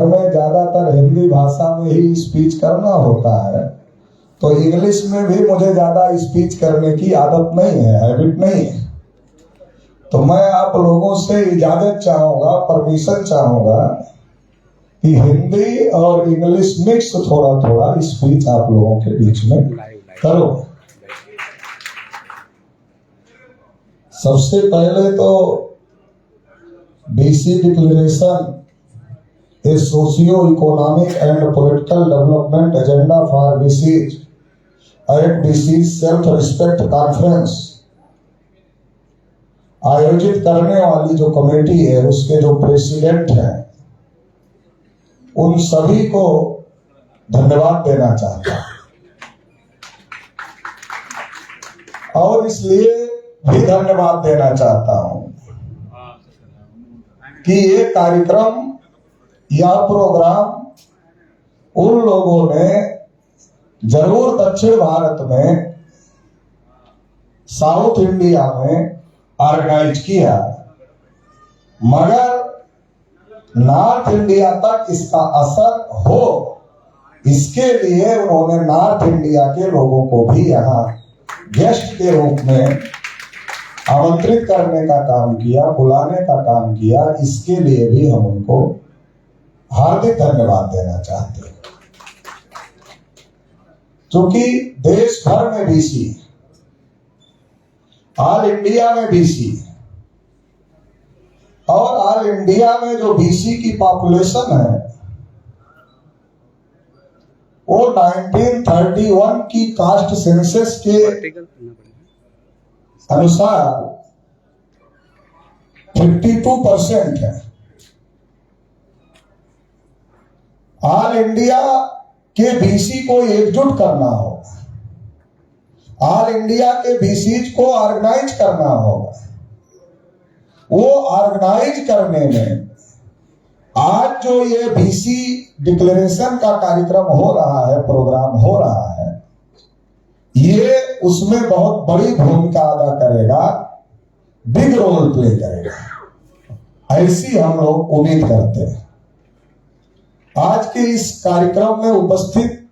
में ज्यादातर हिंदी भाषा में ही स्पीच करना होता है, तो इंग्लिश में भी मुझे ज्यादा स्पीच करने की आदत नहीं है, हैबिट नहीं है। तो मैं आप लोगों से इजाजत चाहूंगा, परमिशन चाहूंगा कि हिंदी और इंग्लिश मिक्स थोड़ा थोड़ा स्पीच आप लोगों के बीच में करो। सबसे पहले तो BC declaration a socio economic and political development agenda for BCs at BC self respect conference आयोजित करने वाली जो कमेटी है, उसके जो प्रेसिडेंट हैं, उन सभी को धन्यवाद देना चाहता हूं। और इसलिए भी धन्यवाद देना चाहता हूं कि ये कार्यक्रम या प्रोग्राम उन लोगों ने जरूर दक्षिण भारत में, साउथ इंडिया में ऑर्गेनाइज किया, मगर नॉर्थ इंडिया तक इसका असर हो, इसके लिए उन्होंने नॉर्थ इंडिया के लोगों को भी यहाँ गेस्ट के रूप में आमंत्रित करने का काम किया, बुलाने का काम किया। इसके लिए भी हम उनको हार्दिक धन्यवाद देना चाहते हैं। क्योंकि देश भर में बीसी, ऑल इंडिया में बीसी, और ऑल इंडिया में जो बीसी की पॉपुलेशन है वो 1931 की कास्ट सेंसस के अनुसार 52% है। ऑल इंडिया के बीसी को एकजुट करना होगा, ऑल इंडिया के बीसीज को ऑर्गेनाइज करना होगा। वो ऑर्गेनाइज करने में आज जो ये बीसी डिक्लेरेशन का कार्यक्रम हो रहा है, प्रोग्राम हो रहा है, ये उसमें बहुत बड़ी भूमिका अदा करेगा, बिग रोल प्ले करेगा, ऐसी हम लोग उम्मीद करते हैं। आज के इस कार्यक्रम में उपस्थित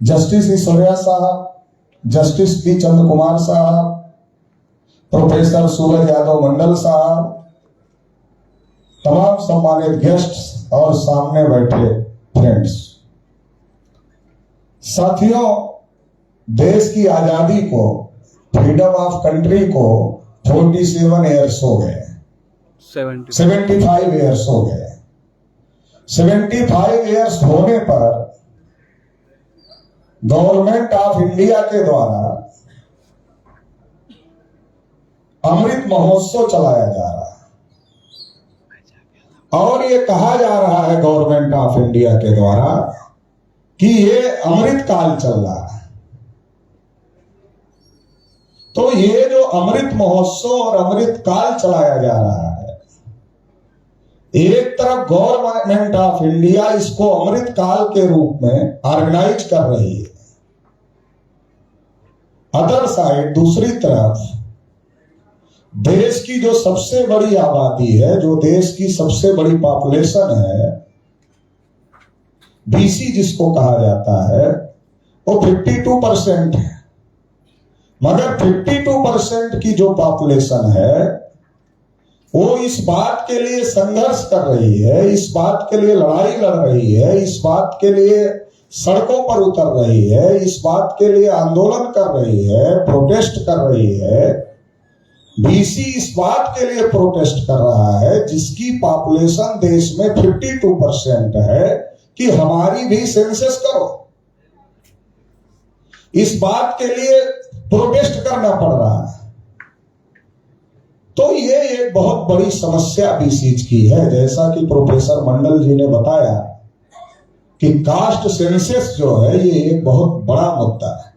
जस्टिस ईश्वरिया साहब, जस्टिस पी चंद्र कुमार साहब, प्रोफेसर सूरज यादव मंडल साहब, तमाम सम्मानित गेस्ट और सामने बैठे फ्रेंड्स, साथियों, देश की आजादी को, फ्रीडम ऑफ कंट्री को 47 ईयर्स हो गए, 75 ईयर्स हो गए। 75 ईयर्स होने पर गवर्नमेंट ऑफ इंडिया के द्वारा अमृत महोत्सव चलाया जा रहा है, और ये कहा जा रहा है गवर्नमेंट ऑफ इंडिया के द्वारा कि ये अमृत काल चल रहा है। तो ये जो अमृत महोत्सव और अमृत काल चलाया जा रहा है, एक तरफ गवर्नमेंट ऑफ इंडिया इसको अमृत काल के रूप में ऑर्गेनाइज कर रही है, अदर साइड दूसरी तरफ देश की जो सबसे बड़ी आबादी है, जो देश की सबसे बड़ी पॉपुलेशन है, बीसी जिसको कहा जाता है, वो 52% है। मगर 52% की जो पॉपुलेशन है वो इस बात के लिए संघर्ष कर रही है, इस बात के लिए लड़ाई लड़ रही है, इस बात के लिए सड़कों पर उतर रही है, इस बात के लिए आंदोलन कर रही है, प्रोटेस्ट कर रही है। बीसी इस बात के लिए प्रोटेस्ट कर रहा है, जिसकी पॉपुलेशन देश में 52% है, कि हमारी भी सेंसस करो। इस बात के लिए प्रोटेस्ट करना पड़ रहा है। तो ये एक बहुत बड़ी समस्या बीसीज की है। जैसा कि प्रोफेसर मंडल जी ने बताया कि कास्ट सेंसस जो है ये एक बहुत बड़ा मुद्दा है।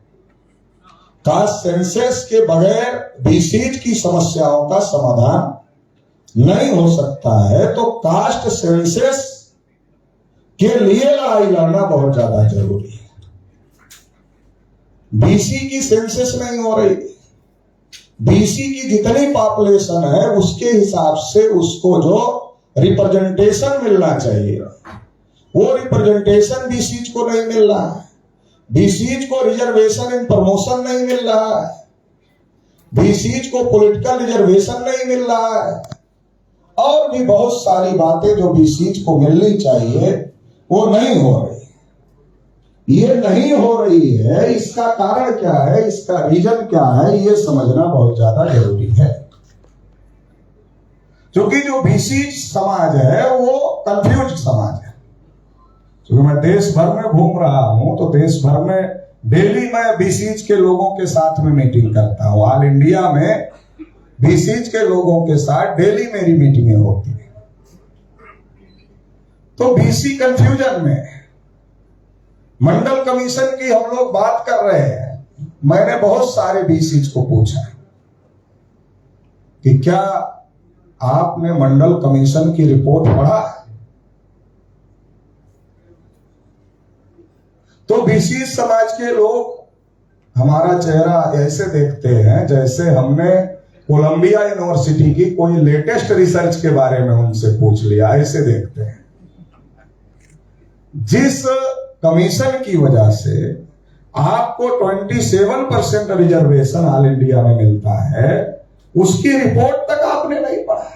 कास्ट सेंसस के बगैर बीसीज की समस्याओं का समाधान नहीं हो सकता है। तो कास्ट सेंसस के लिए लड़ाई लड़ना बहुत ज्यादा जरूरी है। बीसी की सेंसस नहीं हो रही, बीसी की जितनी पॉपुलेशन है उसके हिसाब से उसको जो रिप्रेजेंटेशन मिलना चाहिए, वो रिप्रेजेंटेशन बीसीज को नहीं मिल रहा है। बीसीज को रिजर्वेशन इन प्रमोशन नहीं मिल रहा है, बीसीज को पॉलिटिकल रिजर्वेशन नहीं मिल रहा है, और भी बहुत सारी बातें जो बीसीज को मिलनी चाहिए वो नहीं हो रही। ये नहीं हो रही है, इसका कारण क्या है, इसका रीजन क्या है, ये समझना बहुत ज्यादा जरूरी है। क्योंकि जो बीसी समाज है वो कंफ्यूज समाज है। क्योंकि मैं देश भर में घूम रहा हूं तो देश भर में डेली मैं बीसीज के लोगों के साथ में मीटिंग करता हूं। ऑल इंडिया में बीसीज के लोगों के साथ डेली मेरी मीटिंगें होती है। तो बीसी कंफ्यूजन में, मंडल कमीशन की हम लोग बात कर रहे हैं। मैंने बहुत सारे बीसीज को पूछा कि क्या आपने मंडल कमीशन की रिपोर्ट पढ़ा? तो बीसी समाज के लोग हमारा चेहरा ऐसे देखते हैं जैसे हमने कोलंबिया यूनिवर्सिटी की कोई लेटेस्ट रिसर्च के बारे में उनसे पूछ लिया, ऐसे देखते हैं। जिस कमीशन की वजह से आपको 27% रिजर्वेशन ऑल इंडिया में मिलता है, उसकी रिपोर्ट तक आपने नहीं पढ़ा।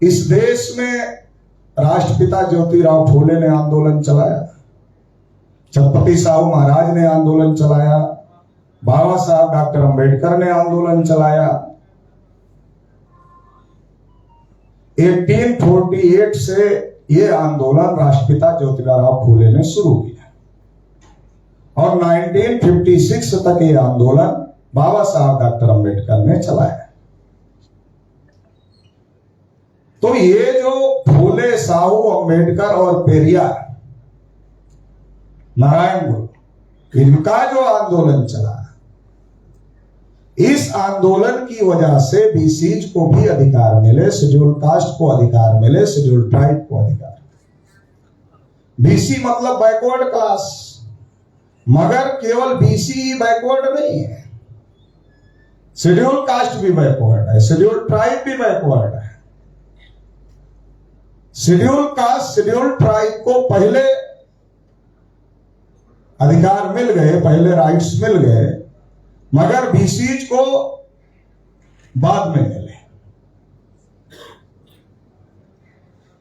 इस देश में राष्ट्रपिता ज्योतिराव फूले ने आंदोलन चलाया, छत्रपति साहू महाराज ने आंदोलन चलाया, बाबा साहब डॉक्टर अंबेडकर ने आंदोलन चलाया। 1848 से ये आंदोलन राष्ट्रपिता ज्योतिराव फूले ने शुरू किया और 1956 तक ये आंदोलन बाबा साहब डॉक्टर अंबेडकर ने चलाया। तो ये जो फूले, साहू, अंबेडकर और पेरियार, नारायण गुरु, इनका जो आंदोलन चला, इस आंदोलन की वजह से बीसीज को भी अधिकार मिले, शेड्यूल कास्ट को अधिकार मिले, शेड्यूल ट्राइब को अधिकार। बीसी मतलब बैकवर्ड क्लास, मगर केवल बीसी ही बैकवर्ड नहीं है, शेड्यूल कास्ट भी बैकवर्ड है, शेड्यूल ट्राइब भी बैकवर्ड है। शेड्यूल कास्ट, शेड्यूल ट्राइब को पहले अधिकार मिल गए, पहले राइट्स मिल गए, मगर बीसीज को बाद में मिले।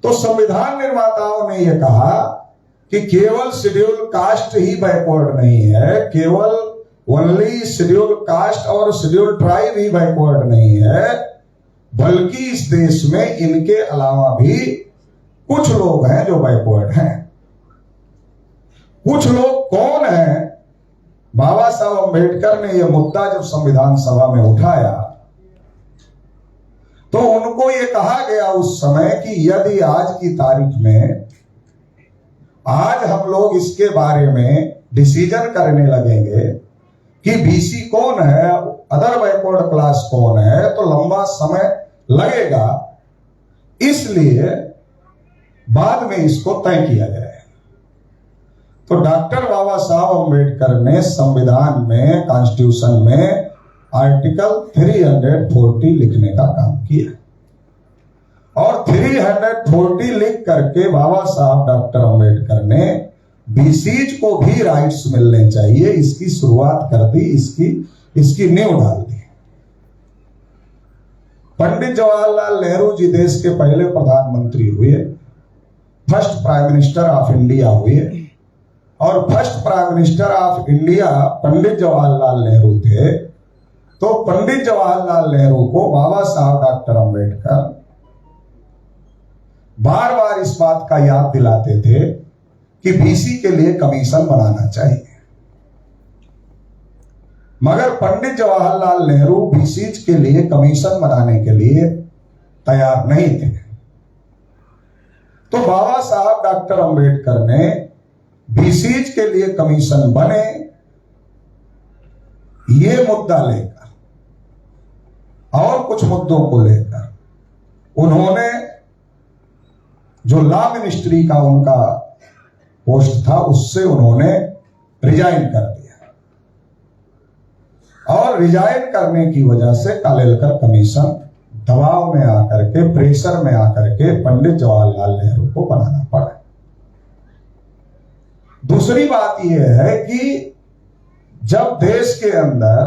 तो संविधान निर्माताओं ने यह कहा कि केवल शेड्यूल कास्ट ही बैकवर्ड नहीं है, केवल ओनली शेड्यूल कास्ट और शेड्यूल ट्राइब ही बैकवर्ड नहीं है, बल्कि इस देश में इनके अलावा भी कुछ लोग हैं जो बैकवर्ड हैं। कुछ लोग कौन हैं? बाबा साहब अंबेडकर ने यह मुद्दा जब संविधान सभा में उठाया तो उनको यह कहा गया उस समय कि यदि आज की तारीख में आज हम लोग इसके बारे में डिसीजन करने लगेंगे कि बीसी कौन है, अदर बैकवर्ड क्लास कौन है, तो लंबा समय लगेगा, इसलिए बाद में इसको तय किया जाए। तो डॉक्टर बाबा साहब अंबेडकर ने संविधान में, कॉन्स्टिट्यूशन में आर्टिकल 340 लिखने का काम किया और 340 लिख करके बाबा साहब डॉक्टर अंबेडकर ने बीसीज को भी राइट्स मिलने चाहिए, इसकी शुरुआत कर दी, इसकी नींव डाल दी। पंडित जवाहरलाल नेहरू जी देश के पहले प्रधानमंत्री हुए, first prime minister of India हुए, और first prime minister of India Pandit Jawaharlal Nehru थे। तो पंडित जवाहरलाल नेहरू को बाबा साहब डॉक्टर अंबेडकर बार बार इस बात का याद दिलाते थे कि बीसी के लिए कमीशन बनाना चाहिए, मगर पंडित जवाहरलाल नेहरू बीसीज के लिए कमीशन बनाने के लिए तैयार नहीं थे। तो बाबा साहब डॉक्टर अंबेडकर ने बीसीज के लिए कमीशन बने, ये मुद्दा लेकर और कुछ मुद्दों को लेकर उन्होंने जो लॉ मिनिस्ट्री का उनका पोस्ट था उससे उन्होंने रिजाइन कर दिया और रिजाइन करने की वजह से कालेलकर कमीशन दबाव में आकर के, प्रेशर में आकर के पंडित जवाहरलाल नेहरू को बनाना पड़ा। दूसरी बात यह है कि जब देश के अंदर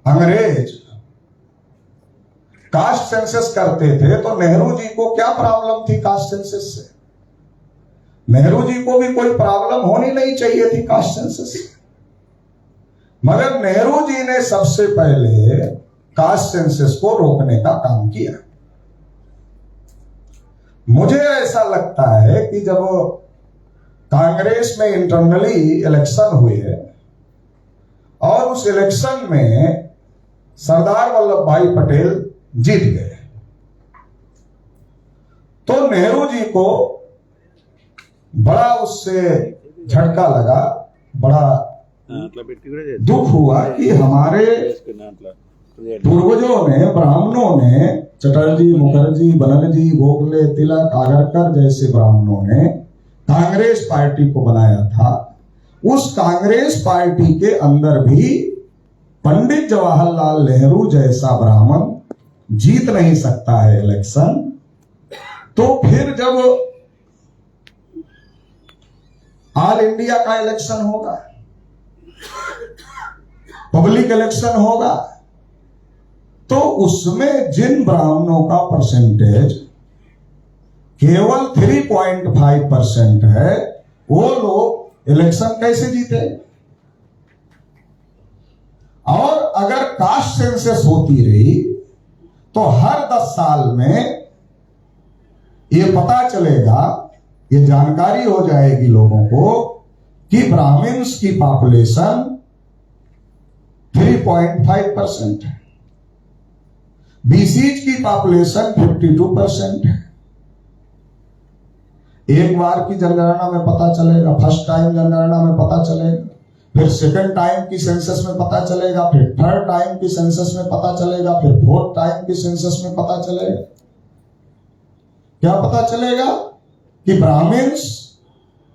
अंग्रेज कास्ट सेंसस करते थे तो नेहरू जी को क्या प्रॉब्लम थी कास्ट सेंसस से? नेहरू जी को भी कोई प्रॉब्लम होनी नहीं चाहिए थी कास्ट सेंसस से, मगर नेहरू जी ने सबसे पहले कास्ट सेंसस को रोकने का काम किया। मुझे ऐसा लगता है कि जब कांग्रेस में इंटरनली इलेक्शन हुए और उस इलेक्शन में सरदार वल्लभ भाई पटेल जीत गए, तो नेहरू जी को बड़ा उससे झटका लगा, बड़ा दुख हुआ कि हमारे पूर्वजों ने, ब्राह्मणों ने, चटर्जी, मुखर्जी, बनर्जी, गोखले, तिलक, आगरकर जैसे ब्राह्मणों ने कांग्रेस पार्टी को बनाया था। उस कांग्रेस पार्टी के अंदर भी पंडित जवाहरलाल नेहरू जैसा ब्राह्मण जीत नहीं सकता है इलेक्शन। तो फिर जब ऑल इंडिया का इलेक्शन होगा, पब्लिक इलेक्शन होगा, तो उसमें जिन ब्राह्मणों का परसेंटेज केवल 3.5% है, वो लोग इलेक्शन कैसे जीते? और अगर कास्ट सेंसस होती रही तो हर 10 साल में ये पता चलेगा, ये जानकारी हो जाएगी लोगों को कि ब्राह्मण्स की पॉपुलेशन 3.5% है, बीसीज की पॉपुलेशन 52% है। एक बार की जनगणना में पता चलेगा, फर्स्ट टाइम जनगणना में पता चलेगा, फिर सेकंड टाइम की सेंसस में पता चलेगा, फिर थर्ड टाइम की सेंसस में पता चलेगा, फिर फोर्थ टाइम की सेंसस में पता चलेगा। क्या पता चलेगा कि ब्राह्मण्स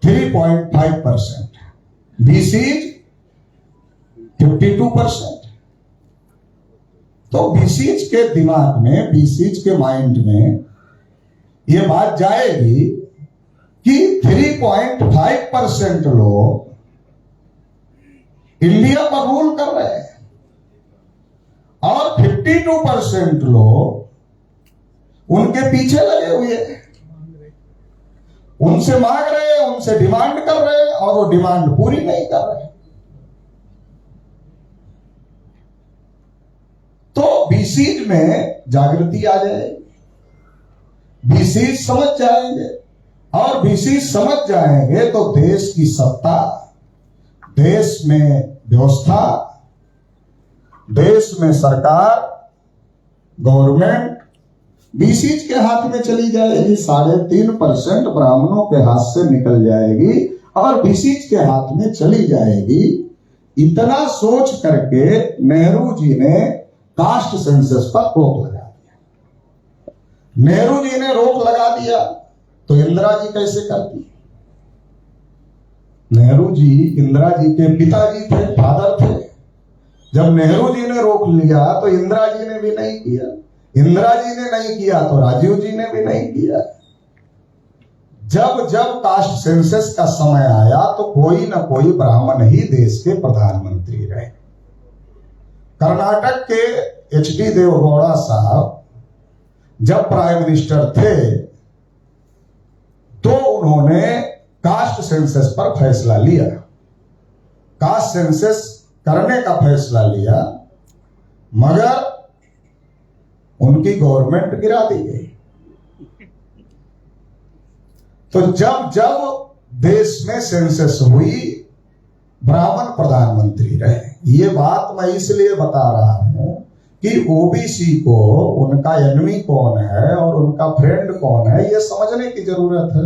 3.5%, बीसीज 52%। तो बीसीज के दिमाग में, बीसीज के माइंड में यह बात जाएगी कि 3.5% लोग इंडिया पर रूल कर रहे हैं और 52% लोग उनके पीछे लगे हुए हैं, उनसे मांग रहे हैं, उनसे डिमांड कर रहे हैं और वो डिमांड पूरी नहीं कर रहे। तो बीसीज में जागृति आ जाएगी, बीसीज समझ जाएंगे, और बीसीज समझ जाएंगे तो देश की सत्ता, देश में व्यवस्था, देश में सरकार, गवर्नमेंट बीसीज के हाथ में चली जाएगी। 3.5% ब्राह्मणों के हाथ से निकल जाएगी और बीसीज के हाथ में चली जाएगी। इतना सोच करके नेहरू जी ने कास्ट सेंसस पर रोक लगा दिया। नेहरू जी ने रोक लगा दिया तो इंदिरा जी कैसे करती? नेहरू जी इंदिरा जी के पिताजी थे, फादर थे। जब नेहरू जी ने रोक लिया तो इंदिरा जी ने भी नहीं किया, इंदिरा जी ने नहीं किया तो राजीव जी ने भी नहीं किया। जब जब कास्ट सेंसस का समय आया तो कोई ना कोई ब्राह्मण ही देश के प्रधानमंत्री रहे। कर्नाटक के एचडी देवगौड़ा साहब जब प्राइम मिनिस्टर थे तो उन्होंने कास्ट सेंसस पर फैसला लिया, कास्ट सेंसस करने का फैसला लिया, मगर उनकी गवर्नमेंट गिरा दी गई। तो जब जब देश में सेंसस हुई, ब्राह्मण प्रधानमंत्री रहे। ये बात मैं इसलिए बता रहा हूं कि ओबीसी को उनका एनिमी कौन है और उनका फ्रेंड कौन है ये समझने की जरूरत है,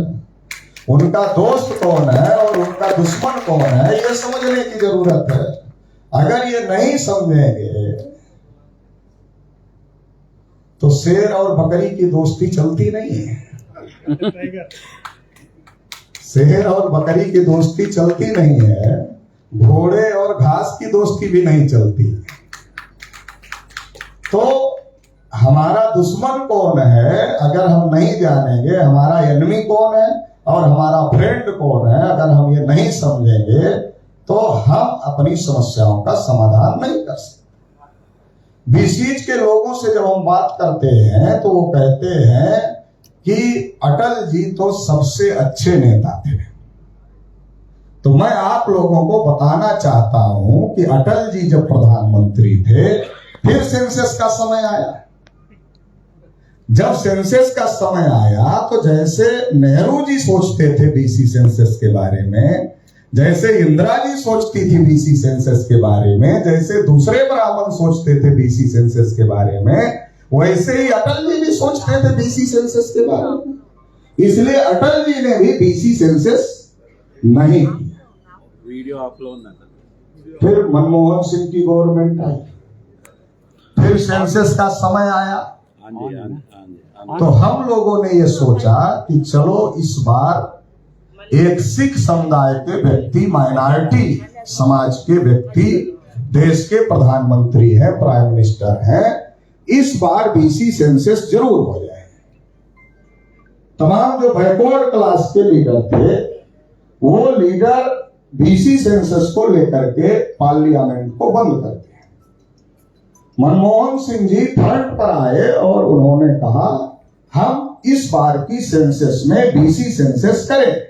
उनका दोस्त कौन है और उनका दुश्मन कौन है ये समझने की जरूरत है। अगर ये नहीं समझेंगे तो शेर और बकरी की दोस्ती चलती नहीं है। शेर और बकरी की दोस्ती चलती नहीं है। घोड़े और घास की दोस्ती भी नहीं चलती। तो हमारा दुश्मन कौन है अगर हम नहीं जानेंगे, हमारा एनिमी कौन है और हमारा फ्रेंड कौन है अगर हम ये नहीं समझेंगे, तो हम अपनी समस्याओं का समाधान नहीं कर सकते। बीसीज के लोगों से जब हम बात करते हैं तो वो कहते हैं कि अटल जी तो सबसे अच्छे नेता थे। तो मैं आप लोगों को बताना चाहता हूं कि अटल जी जब प्रधानमंत्री थे, फिर सेंसस का समय आया। जब सेंसस का समय आया तो जैसे नेहरू जी सोचते थे बीसी सेंसस के बारे में, जैसे इंदिरा जी सोचती थी बीसी सेंसस के बारे में, जैसे दूसरे ब्राह्मण सोचते थे बीसी सेंसस के बारे में, वैसे ही अटल जी भी सोचते थे बीसी सेंसस के बारे में। इसलिए अटल जी ने भी बीसी सेंसस नहीं किया। वीडियो अपलोड ना कर। फिर मनमोहन सिंह की गवर्नमेंट आई, फिर सेंसस का समय आया। तो हम लोगों ने ये सोचा कि चलो इस बार एक सिख समुदाय के व्यक्ति, माइनॉरिटी समाज के व्यक्ति देश के प्रधानमंत्री हैं, प्राइम मिनिस्टर हैं, इस बार बीसी सेंसस जरूर हो जाए। तमाम जो बैकवर्ड क्लास के लीडर थे, वो लीडर बीसी सेंसस को लेकर के पार्लियामेंट को बंद कर दिया। मनमोहन सिंह जी फ्रंट पर आए और उन्होंने कहा हम इस बार की सेंसस में बीसी सेंसस करें।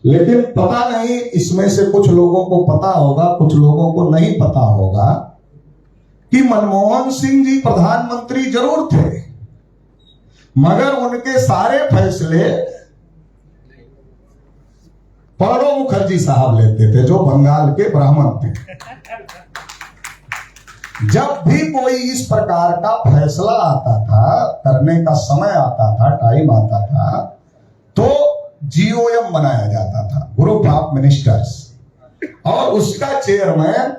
लेकिन पता नहीं, इसमें से कुछ लोगों को पता होगा, कुछ लोगों को नहीं पता होगा कि मनमोहन सिंह जी प्रधानमंत्री जरूर थे, मगर उनके सारे फैसले प्रणब मुखर्जी साहब लेते थे, जो बंगाल के ब्राह्मण थे। जब भी कोई इस प्रकार का फैसला आता था, करने का समय आता था, टाइम आता था, तो जीओएम बनाया जाता था, ग्रुप ऑफ मिनिस्टर्स, और उसका चेयरमैन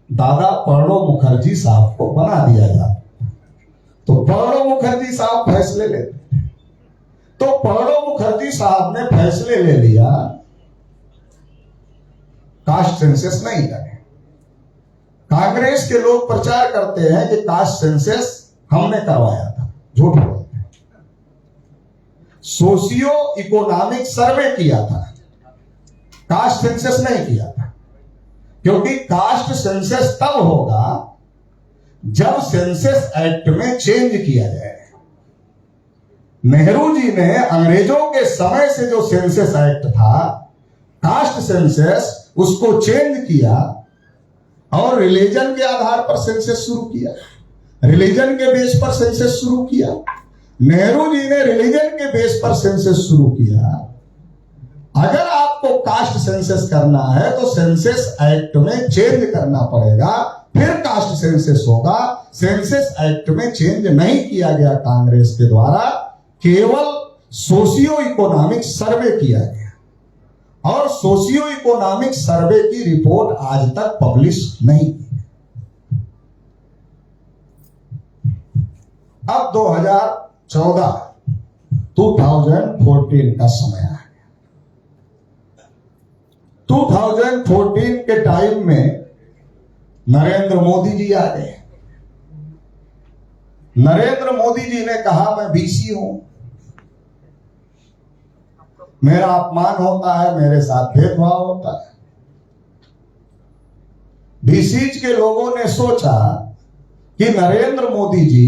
दादा प्रणब मुखर्जी साहब को बना दिया जाता। तो प्रणब मुखर्जी साहब फैसले लेते। तो प्रणब मुखर्जी साहब ने फैसले ले लिया कास्ट सेंसस नहीं करें। कांग्रेस के लोग प्रचार करते हैं कि कास्ट सेंसस हमने करवाया था, झूठ बोलते हैं। सोशियो इकोनॉमिक सर्वे किया था, कास्ट सेंसस नहीं किया था, क्योंकि कास्ट सेंसस तब होगा जब सेंसस एक्ट में चेंज किया जाए। नेहरू जी ने अंग्रेजों के समय से जो सेंसस एक्ट था, कास्ट सेंसस, उसको चेंज किया और रिलीजन के आधार पर सेंसस शुरू किया, रिलीजन के बेस पर सेंसस शुरू किया। नेहरू जी ने रिलीजन के बेस पर सेंसस शुरू किया। अगर आपको कास्ट सेंसस करना है तो सेंसस एक्ट में चेंज करना पड़ेगा, फिर कास्ट सेंसस होगा। सेंसस एक्ट में चेंज नहीं किया गया कांग्रेस के द्वारा, केवल सोशियो इकोनॉमिक सर्वे किया गया, और सोशियो इकोनॉमिक सर्वे की रिपोर्ट आज तक पब्लिश नहीं की। अब 2014 का समय आ गया। 2014 के टाइम में नरेंद्र मोदी जी आ गए। नरेंद्र मोदी जी ने कहा मैं बीसी हूं, मेरा अपमान होता है, मेरे साथ भेदभाव होता है। बीसीज के लोगों ने सोचा कि नरेंद्र मोदी जी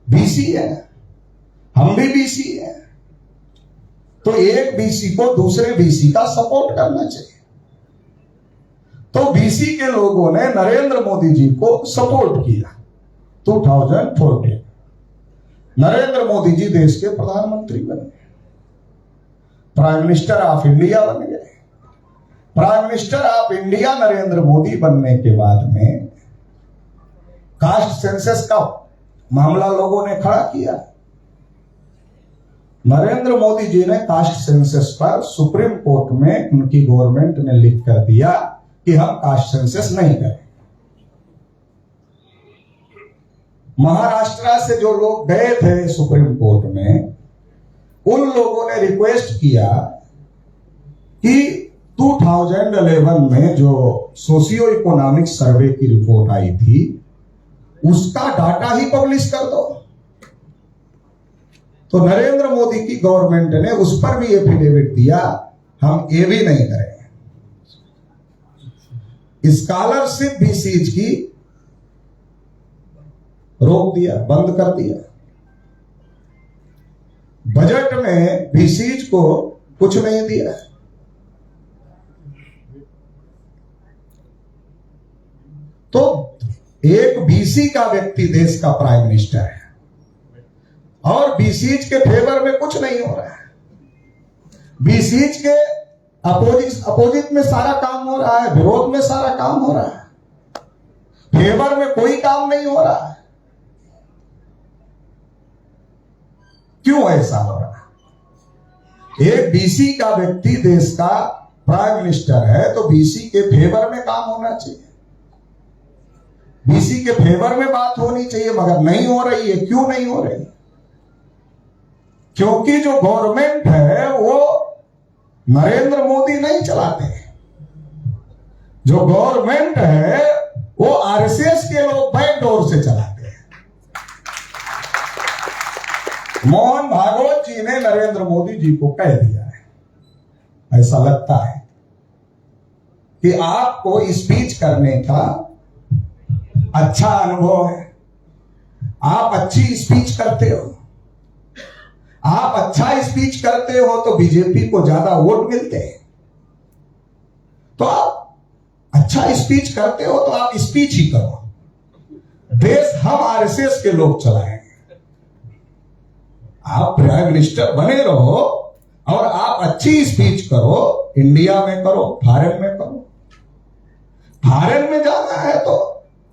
बीसी है, हम भी बीसी है, तो एक बीसी को दूसरे बीसी का सपोर्ट करना चाहिए। तो बीसी के लोगों ने नरेंद्र मोदी जी को सपोर्ट किया। 2014 नरेंद्र मोदी जी देश के प्रधानमंत्री बने, प्राइम मिनिस्टर ऑफ इंडिया बन गए। Prime minister of India Narendra Modi बनने के बाद में कास्ट सेंसस का मामला लोगों ने खड़ा किया। नरेंद्र मोदी जी ने कास्ट सेंसस पर सुप्रीम कोर्ट में उनकी गवर्नमेंट ने लिख कर दिया कि हम कास्ट सेंसस नहीं करें। महाराष्ट्र से जो लोग गए थे सुप्रीम कोर्ट में, उन लोगों ने रिक्वेस्ट किया कि 2011 में जो सोशियो इकोनॉमिक सर्वे की रिपोर्ट आई थी उसका डाटा ही पब्लिश कर दो। तो नरेंद्र मोदी की गवर्नमेंट ने उस पर भी एफिडेविट दिया, हम ये भी नहीं करेंगे। स्कॉलरशिप बीसीज की रोक दिया, बंद कर दिया। बजट में बीसीज को कुछ नहीं दिया। तो एक बीसी का व्यक्ति देश का प्राइम मिनिस्टर है और बीसीज के फेवर में कुछ नहीं हो रहा है। बीसीज के अपोजिट में सारा काम हो रहा है, विरोध में सारा काम हो रहा है, फेवर में कोई काम नहीं हो रहा है। क्यों ऐसा हो रहा है? एक बीसी का व्यक्ति देश का प्राइम मिनिस्टर है तो बीसी के फेवर में काम होना चाहिए, बीसी के फेवर में बात होनी चाहिए, मगर नहीं हो रही है। क्यों नहीं हो रही? क्योंकि जो गवर्नमेंट है वो नरेंद्र मोदी नहीं चलाते। जो गवर्नमेंट है वो आरएसएस के लोग बैकडोर से चलाते हैं। मोहन भागवत जी ने नरेंद्र मोदी जी को कह दिया है, ऐसा लगता है कि आपको स्पीच करने का अच्छा अनुभव है, आप अच्छी स्पीच करते हो, आप अच्छा स्पीच करते हो तो बीजेपी को ज्यादा वोट मिलते हैं। तो आप अच्छा स्पीच करते हो तो आप स्पीच ही करो। देश हम आरएसएस के लोग चलाएंगे। आप प्राइम मिनिस्टर बने रहो और आप अच्छी स्पीच करो, इंडिया में करो, फॉरेन में करो। फॉरेन में जाना है तो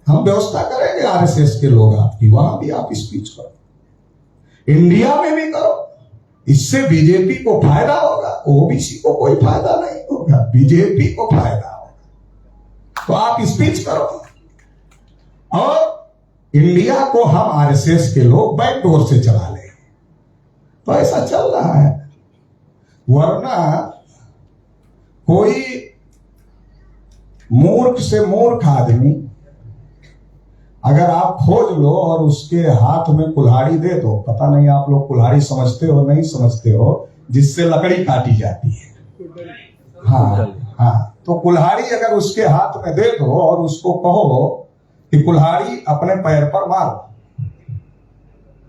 हम व्यवस्था करेंगे आरएसएस के लोग आपकी, वहां भी आप स्पीच करो, इंडिया में भी करो। इससे बीजेपी को फायदा होगा, ओबीसी को कोई फायदा नहीं होगा, बीजेपी को फायदा होगा। तो आप स्पीच करो और इंडिया को हम आरएसएस के लोग बैकडोर से चला लें। तो ऐसा चल रहा है। वरना कोई मूर्ख से मूर्ख आदमी अगर आप खोज लो और उसके हाथ में कुल्हाड़ी दे दो, पता नहीं आप लोग कुल्हाड़ी समझते हो नहीं समझते हो, जिससे लकड़ी काटी जाती है। हाँ, तो कुल्हाड़ी अगर उसके हाथ में दे दो और उसको कहो कि कुल्हाड़ी अपने पैर पर मारो,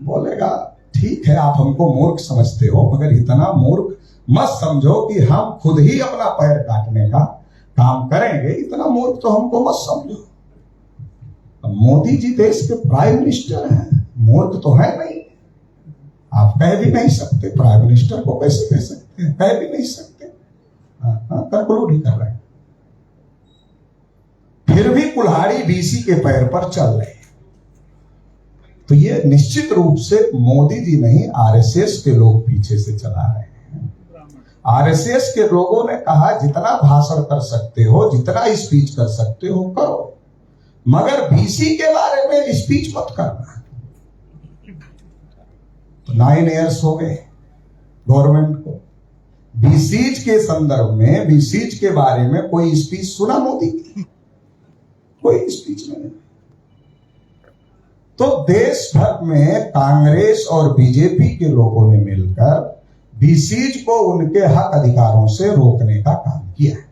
बोलेगा ठीक है आप हमको मूर्ख समझते हो, मगर इतना मूर्ख मत समझो कि हम खुद ही अपना पैर काटने का काम करेंगे। इतना मूर्ख तो हमको मत समझो। मोदी जी देश के प्राइम मिनिस्टर हैं, मूर्ख तो है नहीं। आप कह भी नहीं सकते, प्राइम मिनिस्टर को कैसे कह सकते हैं? कह भी नहीं सकते। कंक्लूड ही कर रहे हैं। फिर भी कुल्हाड़ी बीसी के पैर पर चल रही है। तो ये निश्चित रूप से मोदी जी नहीं, आरएसएस के लोग पीछे से चला रहे हैं। आरएसएस के लोगों ने कहा जितना भाषण कर सकते हो, जितना स्पीच कर सकते हो करो, मगर बीसी के बारे में स्पीच मत करना। तो 9 इयर्स हो गए गवर्नमेंट को, बीसीज के संदर्भ में, बीसीज के बारे में कोई स्पीच सुना मोदी की? कोई स्पीच नहीं। तो देश भर में कांग्रेस और बीजेपी के लोगों ने मिलकर बीसीज को उनके हक अधिकारों से रोकने का काम किया है।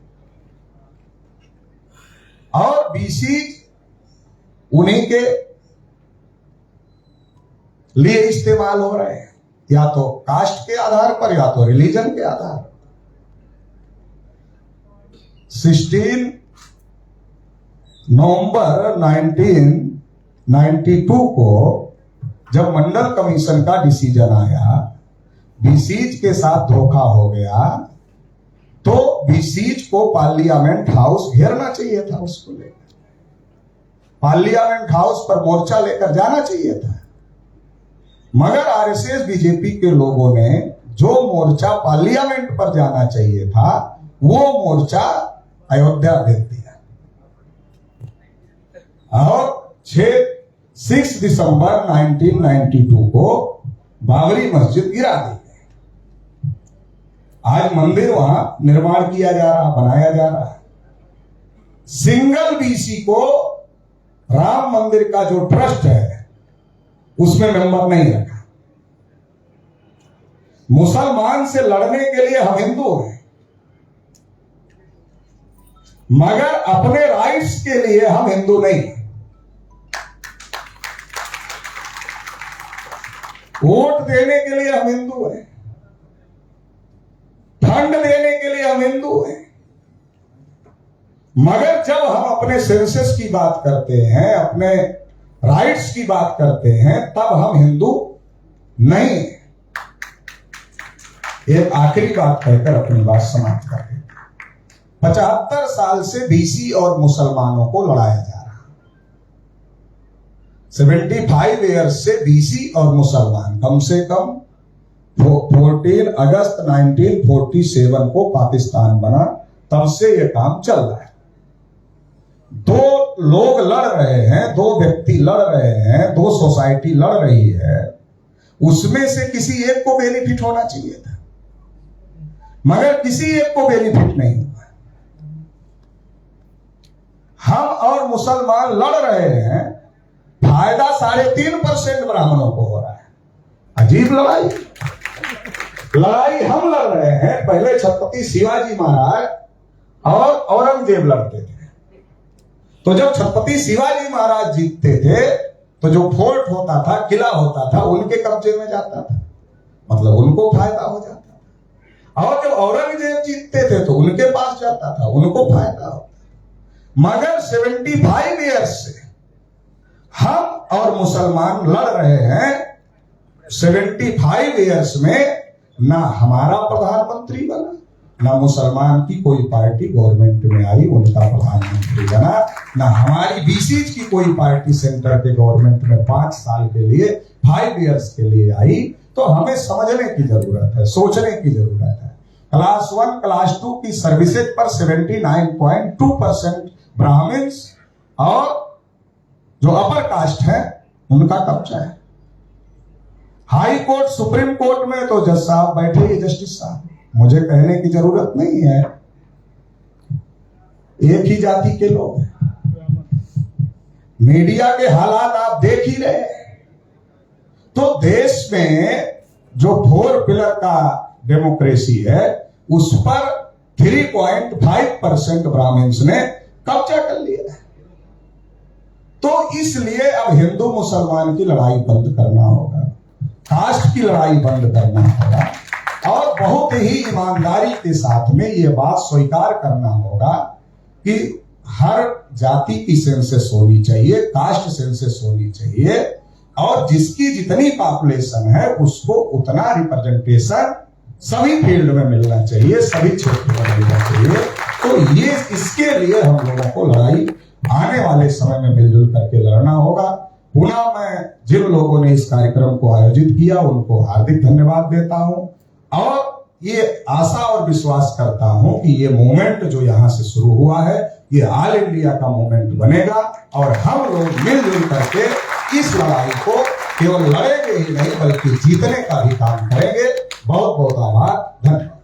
और बीसीज उन्हीं के लिए इस्तेमाल हो रहे हैं, या तो कास्ट के आधार पर या तो रिलीजन के आधार पर। 16 नवंबर 1992 को जब मंडल कमीशन का डिसीजन आया, बीसीज के साथ धोखा हो गया, तो बीसीज को पार्लियामेंट हाउस घेरना चाहिए था। उसको लेकर पार्लियामेंट हाउस पर मोर्चा लेकर जाना चाहिए था, मगर आरएसएस बीजेपी के लोगों ने जो मोर्चा पार्लियामेंट पर जाना चाहिए था वो मोर्चा अयोध्या भेज दिया और 6 दिसंबर 1992 को बाबरी मस्जिद गिरा दी गई। आज मंदिर वहां निर्माण किया जा रहा, बनाया जा रहा है। सिंगल बीसी को राम मंदिर का जो ट्रस्ट है उसमें मेंबर नहीं रखा। मुसलमान से लड़ने के लिए हम हिंदू हैं, मगर अपने राइट्स के लिए हम हिंदू नहीं हैं। वोट देने के लिए हम हिंदू हैं, फंड देने के लिए हम हिंदू हैं, मगर जब हम अपने सेंसस की बात करते हैं, अपने राइट्स की बात करते हैं, तब हम हिंदू नहीं हैं। एक आखिरी बात कहकर अपनी बात समाप्त करें। 75 साल से बीसी और मुसलमानों को लड़ाया जा रहा, 75 ईयर्स से बीसी और मुसलमान, कम से कम 14 अगस्त 1947 को पाकिस्तान बना, तब से यह काम चल रहा है। दो लोग लड़ रहे हैं, दो व्यक्ति लड़ रहे हैं, दो सोसाइटी लड़ रही है, उसमें से किसी एक को बेनिफिट होना चाहिए था, मगर किसी एक को बेनिफिट नहीं हुआ। हम और मुसलमान लड़ रहे हैं, फायदा 3.5% ब्राह्मणों को हो रहा है। अजीब लड़ाई हम लड़ रहे हैं। पहले छत्रपति शिवाजी महाराज और औरंगजेब लड़ते थे, तो जब छत्रपति शिवाजी महाराज जीतते थे तो जो फोर्ट होता था, किला होता था, उनके कब्जे में जाता था, मतलब उनको फायदा हो जाता था। और जब औरंगजेब जीतते थे तो उनके पास जाता था, उनको फायदा होता। मगर 75 ईयर्स से हम और मुसलमान लड़ रहे हैं। 75 ईयर्स में ना हमारा प्रधानमंत्री बना, ना मुसलमान की कोई पार्टी गवर्नमेंट में आई उनका प्रधानमंत्री बना, ना हमारी बीसीज की कोई पार्टी सेंटर के गवर्नमेंट में 5 साल के लिए 5 ईयर्स के लिए आई। तो हमें समझने की जरूरत है, सोचने की जरूरत है। क्लास 1 क्लास 2 की सर्विसेज पर 79.2% ब्राह्मण्स और जो अपर कास्ट है उनका कब्जा है। हाई कोर्ट, सुप्रीम कोर्ट में तो जज साहब बैठे ही, जस्टिस साहब, मुझे कहने की जरूरत नहीं है, एक ही जाति के लोग हैं। मीडिया के हालात आप देख ही रहे हैं। तो देश में जो 4 पिलर का डेमोक्रेसी है उस पर 3.5% ब्राह्मण्स ने कब्जा कर लिया है। तो इसलिए अब हिंदू मुसलमान की लड़ाई बंद करना होगा, कास्ट की लड़ाई बंद करना होगा, और बहुत ही ईमानदारी के साथ में ये बात स्वीकार करना होगा कि हर जाति की सेंसस होनी चाहिए, कास्ट सेंसस होनी चाहिए, और जिसकी जितनी पॉपुलेशन है उसको उतना रिप्रेजेंटेशन सभी फील्ड में मिलना चाहिए, सभी क्षेत्र में मिलना चाहिए। तो ये इसके लिए हम लोगों को लड़ाई आने वाले समय में मिलजुल करके लड़ना होगा। पुनः मैं जिन लोगों ने इस कार्यक्रम को आयोजित किया उनको हार्दिक धन्यवाद देता हूं, और ये आशा और विश्वास करता हूं कि ये मूवमेंट जो यहां से शुरू हुआ है ये ऑल इंडिया का मूवमेंट बनेगा, और हम लोग मिलजुल करके इस लड़ाई को केवल लड़ेंगे ही नहीं बल्कि जीतने का भी काम करेंगे। बहुत बहुत आभार, धन्यवाद।